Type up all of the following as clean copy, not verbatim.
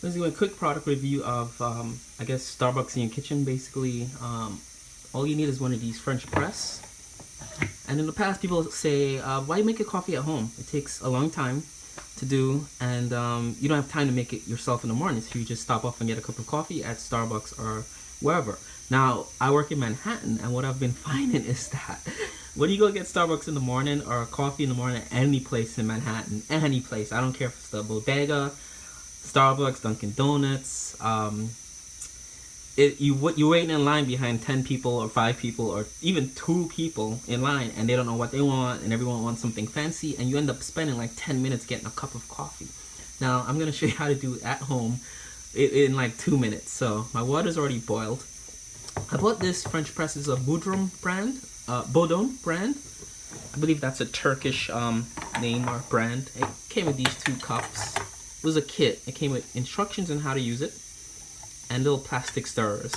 Let's do a quick product review of, I guess, Starbucks in your kitchen. Basically, all you need is one of these French press. And in the past, people say, why make your coffee at home? It takes a long time to do, and you don't have time to make it yourself in the morning, so you just stop off and get a cup of coffee at Starbucks or wherever. Now, I work in Manhattan, and what I've been finding is that when you go get Starbucks in the morning or coffee in the morning at any place in Manhattan, any place, I don't care if it's the Bodega, Starbucks, Dunkin' Donuts, you're waiting in line behind 10 people or 5 people or even 2 people in line, and they don't know what they want, and everyone wants something fancy, and you end up spending like 10 minutes getting a cup of coffee. Now, I'm going to show you how to do it at home in like 2 minutes. So my water's already boiled. I bought this French press. It's a Boudron brand, Bodon brand. I believe that's a Turkish name or brand. It came with these 2 cups. It was a kit. It came with instructions on how to use it and little plastic stirrers.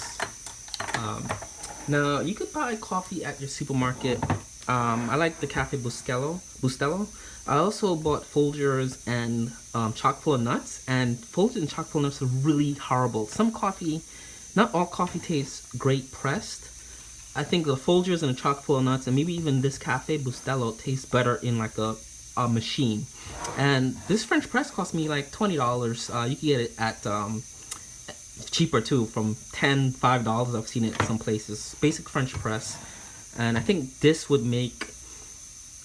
Now, you could buy coffee at your supermarket. I like the Cafe Bustelo. I also bought Folgers and chock full of nuts, and Folgers and chock full of nuts are really horrible. Some coffee, not all coffee tastes great pressed. I think the Folgers and the chock full of nuts, and maybe even this Cafe Bustelo tastes better in like a machine. And this French press cost me like $20. You can get it at cheaper too, from $5. I've seen it some places. Basic French press, and I think this would make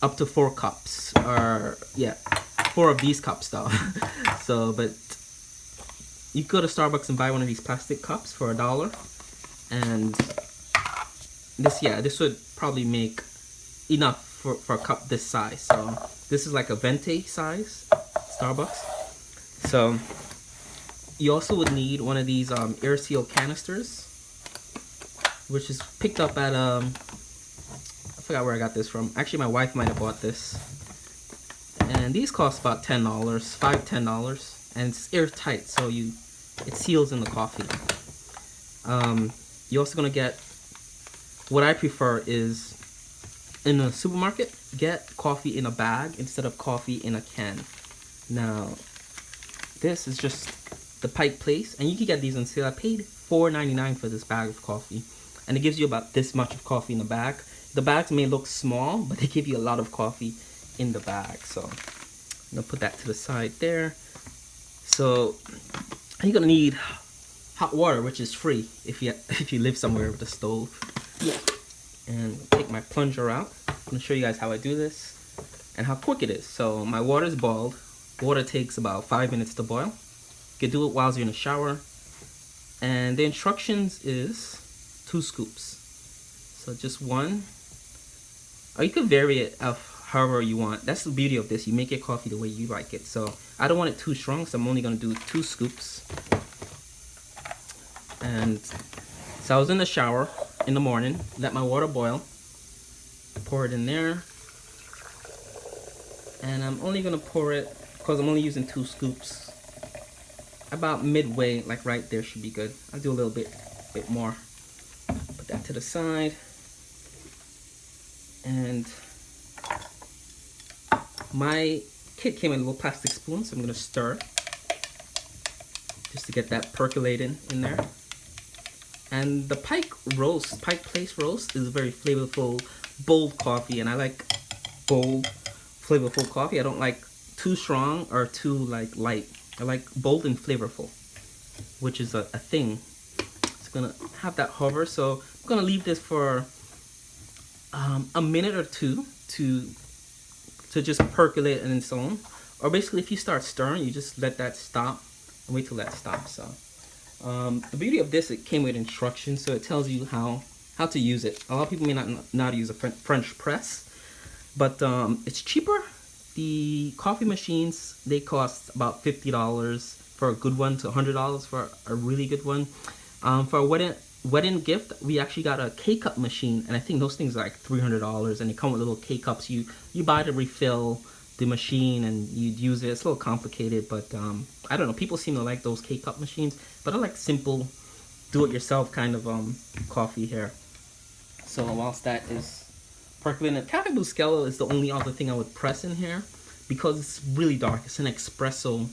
up to 4 cups, or yeah, 4 of these cups though. So, but you go to Starbucks and buy one of these plastic cups for $1, and this would probably make enough for a cup this size. So this is like a venti size Starbucks. So you also would need one of these air seal canisters, which is picked up at I forgot where I got this from. Actually, my wife might have bought this, and these cost about $10, $10, and it's airtight, so it seals in the coffee. You're also gonna get, what I prefer is, in the supermarket, get coffee in a bag instead of coffee in a can. Now, this is just the Pike Place, and you can get these on sale. I paid $4.99 for this bag of coffee, and it gives you about this much of coffee in the bag. The bags may look small, but they give you a lot of coffee in the bag. So I'm gonna put that to the side there. So you're gonna need hot water, which is free if you live somewhere with a stove. Yeah. And take my plunger out. I'm gonna show you guys how I do this and how quick it is. So my water is boiled. Water takes about 5 minutes to boil. You can do it while you're in the shower. And the instructions is 2 scoops. So just 1. Or you could vary it however you want. That's the beauty of this. You make your coffee the way you like it. So I don't want it too strong, so I'm only going to do 2 scoops. And so I was in the shower in the morning, let my water boil, pour it in there. And I'm only going to pour it, because I'm only using 2 scoops, about midway, like right there should be good. I'll do a little bit more. Put that to the side. And my kit came in a little plastic spoon, so I'm gonna stir just to get that percolating in there. And the Pike Place roast is a very flavorful, bold coffee, and I like bold, flavorful coffee. I don't like too strong or too like light. I like bold and flavorful, which is a thing. It's gonna have that hover, so I'm gonna leave this for a minute or 2 to just percolate and so on. Or basically, if you start stirring, you just let that stop and wait till that stops. So the beauty of this, it came with instructions, so it tells you how to use it. A lot of people may not know how to use a French press, but it's cheaper. The coffee machines, they cost about $50 for a good one to $100 for a really good one. For a wedding gift, we actually got a K-cup machine, and I think those things are like $300, and they come with little K-cups. You buy to refill the machine, and you use it. It's a little complicated, but I don't know. People seem to like those K-cup machines, but I like simple, do-it-yourself kind of coffee here. So whilst that is percolating, Cafe Bustelo is the only other thing I would press in here, because it's really dark. It's an espresso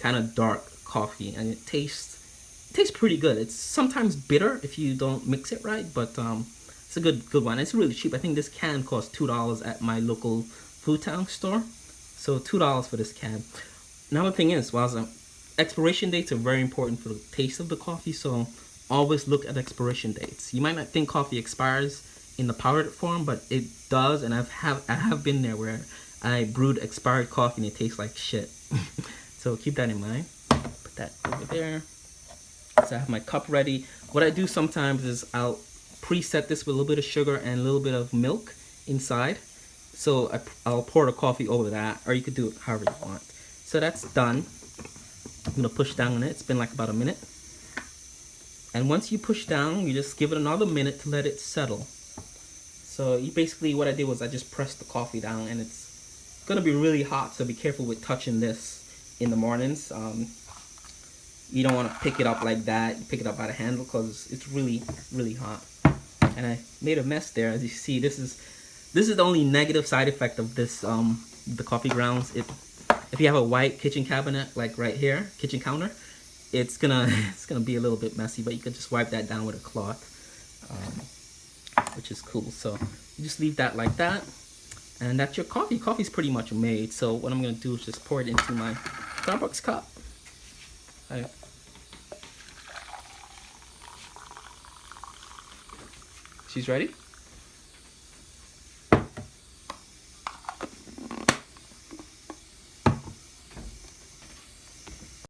kind of dark coffee, and it tastes pretty good. It's sometimes bitter if you don't mix it right, but it's a good one. It's really cheap. I think this can cost $2 at my local Food Town store. So $2 for this can. Another thing is, expiration dates are very important for the taste of the coffee, so always look at expiration dates. You might not think coffee expires in the powdered form, but it does, and I have been there where I brewed expired coffee and it tastes like shit. So keep that in mind. Put that over there. So I have my cup ready. What I do sometimes is I'll preset this with a little bit of sugar and a little bit of milk inside. So I'll pour the coffee over that, or you could do it however you want. So that's done. I'm gonna push down on it. It's been like about a minute. And once you push down, you just give it another minute to let it settle. So you basically, what I did was I just pressed the coffee down, and it's gonna be really hot, so be careful with touching this in the mornings. You don't want to pick it up like that. You pick it up by the handle because it's really, really hot. And I made a mess there. As you see, this is the only negative side effect of this, the coffee grounds. If you have a white kitchen cabinet, like right here, kitchen counter, it's gonna be a little bit messy, but you can just wipe that down with a cloth, which is cool. So you just leave that like that, and that's your coffee. Coffee's pretty much made. So what I'm gonna do is just pour it into my Starbucks cup. She's ready?